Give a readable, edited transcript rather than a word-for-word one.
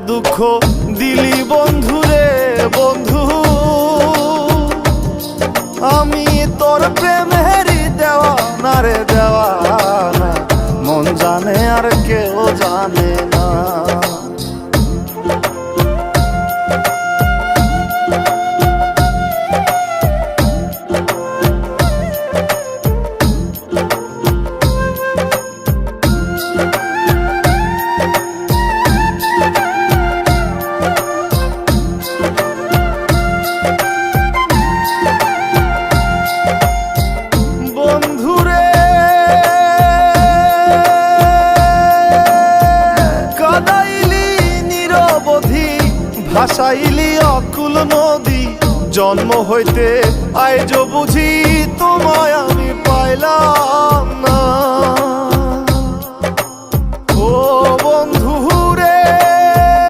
দুঃখ দিলি বন্ধু রে বন্ধু, আমি তোর প্রেমেরই দেওয়ানা রে দেওয়ানা, মন জানে আর কেউ জানে না। ভাসাইলি অকুল নদী, জন্ম হইতে আইজ বুঝি তোমায় আমি পাইলাম না।